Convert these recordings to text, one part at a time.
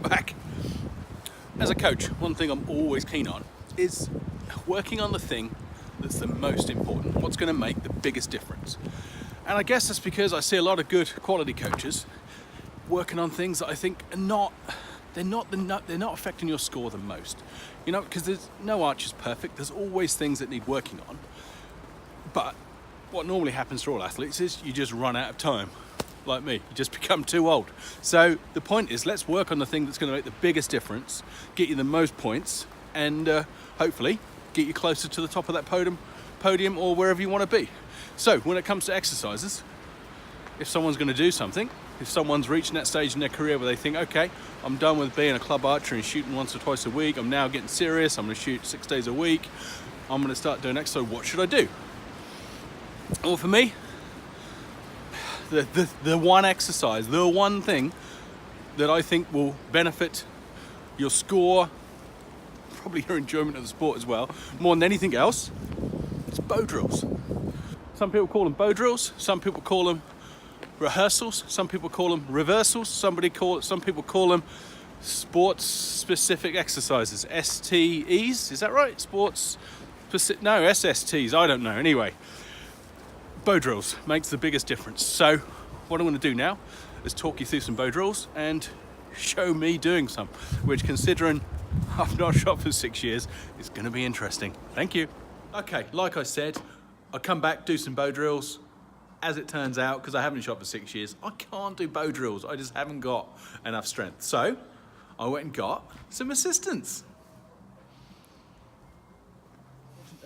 back. As a coach, one thing I'm always keen on is working on the thing that's the most important, what's going to make the biggest difference. And I guess that's because I see a lot of good quality coaches working on things that I think are they're not affecting your score the most. You know, because there's no arch is perfect. There's always things that need working on. But what normally happens to all athletes is you just run out of time. Like me, you just become too old. So the point is, let's work on the thing that's going to make the biggest difference, get you the most points, and hopefully get you closer to the top of that podium or wherever you want to be. So when it comes to exercises, if someone's going to do something, if someone's reaching that stage in their career where they think, okay, I'm done with being a club archer and shooting once or twice a week, I'm now getting serious, I'm going to shoot 6 days a week, I'm going to start doing exercise, what should I do? Well, for me, the one exercise, the one thing that I think will benefit your score, probably your enjoyment of the sport as well, more than anything else, is bow drills. Some people call them bow drills, some people call them rehearsals, some people call them reversals, some people call them sports specific exercises, STEs, is that right? SSTs, I don't know. Anyway, bow drills makes the biggest difference. So what I'm going to do now is talk you through some bow drills and show me doing some, which, considering I've not shot for 6 years, is going to be interesting. Thank you. Okay, like I said, I'll come back, do some bow drills. As it turns out, because I haven't shot for 6 years, I can't do bow drills. I just haven't got enough strength. So I went and got some assistance.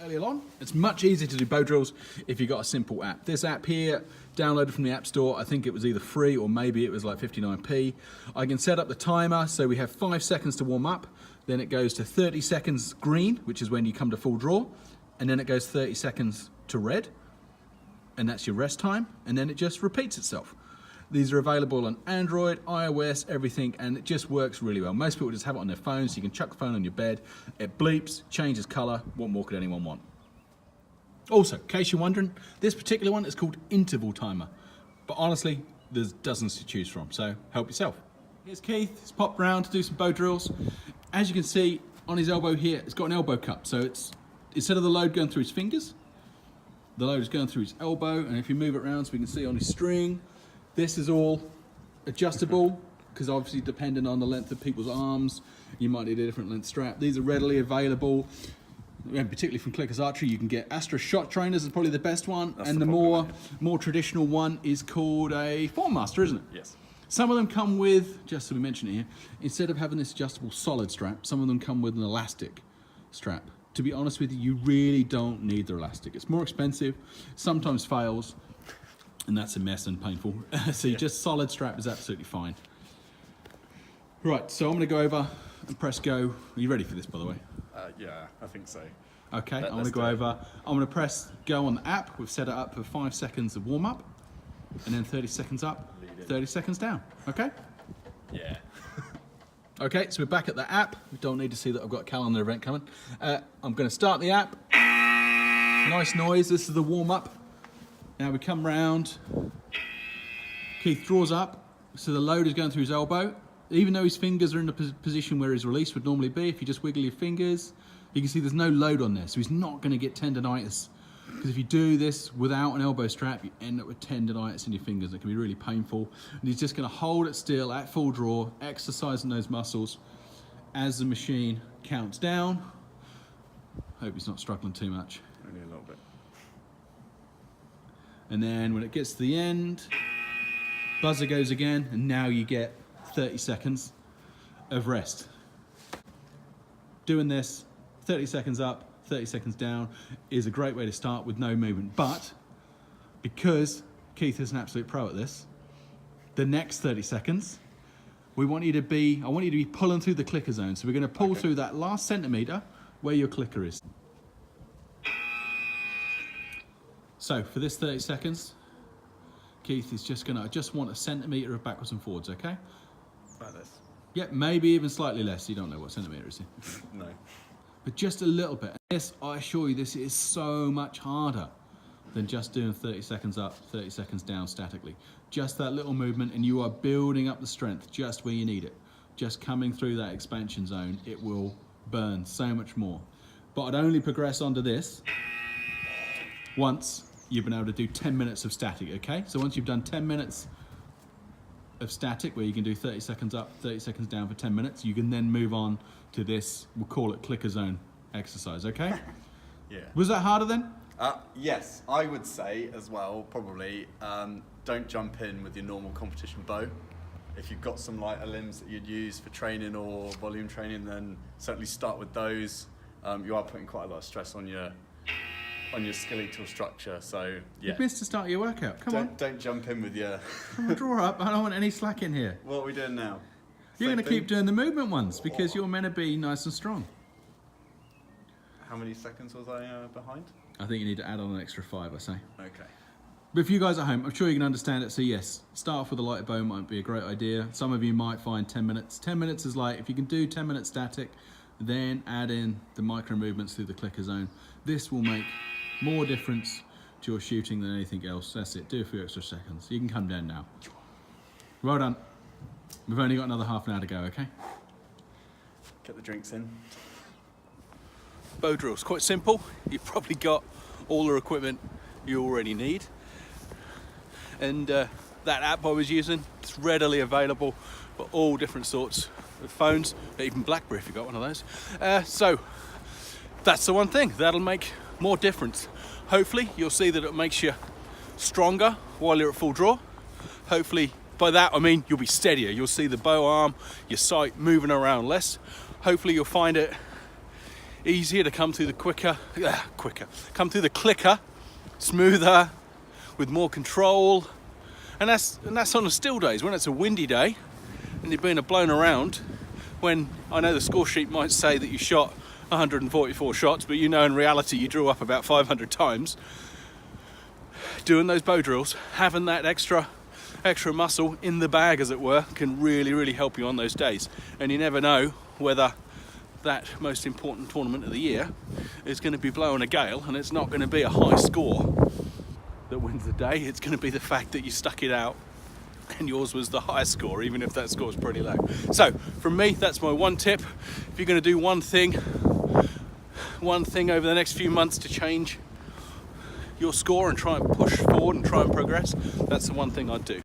Earlier on, it's much easier to do bow drills if you've got a simple app. This app here, downloaded from the App Store, I think it was either free or maybe it was like 59p. I can set up the timer, so we have 5 seconds to warm up, then it goes to 30 seconds green, which is when you come to full draw, and then it goes 30 seconds to red, and that's your rest time, and then it just repeats itself. These are available on Android, iOS, everything, and it just works really well. Most people just have it on their phone, so you can chuck the phone on your bed, it bleeps, changes color, what more could anyone want? Also, in case you're wondering, this particular one is called interval timer, but honestly, there's dozens to choose from, so help yourself. Here's Keith, he's popped round to do some bow drills. As you can see, on his elbow here, it's got an elbow cup, so it's, instead of the load going through his fingers, the load is going through his elbow, and if you move it around so we can see on his string, this is all adjustable, because obviously depending on the length of people's arms, you might need a different length strap. These are readily available, and particularly from Clickers Archery, you can get Astra Shot Trainers is probably the best one, and the more traditional one is called a Form Master, isn't it? Yes. Some of them come with, just so we mention it here, instead of having this adjustable solid strap, some of them come with an elastic strap. To be honest with you, you really don't need the elastic. It's more expensive, sometimes fails, and that's a mess and painful. So just solid strap is absolutely fine. Right, so I'm gonna go over and press go. Are you ready for this, by the way? Yeah, I think so. Okay, I'm gonna go over. I'm gonna press go on the app. We've set it up for 5 seconds of warm up, and then 30 seconds up, 30 seconds down, okay? Yeah. Okay, so we're back at the app. We don't need to see that I've got a calendar event coming. I'm gonna start the app. Nice noise, this is the warm up. Now we come round, Keith draws up, so the load is going through his elbow. Even though his fingers are in the position where his release would normally be, if you just wiggle your fingers, you can see there's no load on there, so he's not gonna get tendonitis. Because if you do this without an elbow strap, you end up with tendonitis in your fingers. It can be really painful. And he's just gonna hold it still at full draw, exercising those muscles as the machine counts down. Hope he's not struggling too much. Only a little bit. And then when it gets to the end, buzzer goes again, and now you get 30 seconds of rest. Doing this, 30 seconds up, 30 seconds down, is a great way to start with no movement. But because Keith is an absolute pro at this, the next 30 seconds, I want you to be pulling through the clicker zone. So we're gonna pull through that last centimeter where your clicker is. So for this 30 seconds, Keith is just gonna, I just want a centimeter of backwards and forwards, okay? Like this? Yeah, maybe even slightly less. You don't know what centimeter is. No. But just a little bit. This, I assure you, this is so much harder than just doing 30 seconds up, 30 seconds down statically. Just that little movement, and you are building up the strength just where you need it. just coming through that expansion zone, it will burn so much more. But I'd only progress onto this once you've been able to do 10 minutes of static, okay? So once you've done 10 minutes of static, where you can do 30 seconds up, 30 seconds down for 10 minutes, you can then move on to this, we'll call it clicker zone exercise, okay? Yeah. Was that harder then? Yes, I would say as well, probably, don't jump in with your normal competition bow. If you've got some lighter limbs that you'd use for training or volume training, then certainly start with those. You are putting quite a lot of stress on your skeletal structure, so yeah. You missed the start of your workout, come on. Don't jump in with your... Come on, draw up, I don't want any slack in here. What are we doing now? You're Same going to thing? keep doing the movement ones because you're meant to be nice and strong. How many seconds was I behind? I think you need to add on an extra 5, I say. Okay. But if you guys at home, I'm sure you can understand it. So yes, start off with a lighter bow might be a great idea. Some of you might find 10 minutes. 10 minutes is like, if you can do 10 minutes static, then add in the micro movements through the clicker zone. This will make more difference to your shooting than anything else. That's it, do a few extra seconds. You can come down now. Well done. We've only got another half an hour to go, okay? Get the drinks in. Bow drill's quite simple. You've probably got all the equipment you already need. And that app I was using, it's readily available for all different sorts of phones, even BlackBerry if you've got one of those. So that's the one thing, that'll make more difference. Hopefully you'll see that it makes you stronger while you're at full draw. Hopefully, by that I mean you'll be steadier. You'll see the bow arm, your sight moving around less. Hopefully you'll find it easier to come through the come through the clicker smoother, with more control. And that's on the still days. When it's a windy day and you're being blown around, when I know the score sheet might say that you shot 144 shots, but you know in reality you drew up about 500 times, doing those bow drills, having that extra muscle in the bag, as it were, can really help you on those days. And you never know whether that most important tournament of the year is going to be blowing a gale, and it's not going to be a high score that wins the day. It's going to be the fact that you stuck it out and yours was the highest score, even if that score is pretty low. So from me, that's my one tip. If you're going to do one thing over the next few months to change your score and try and push forward and try and progress, that's the one thing I'd do.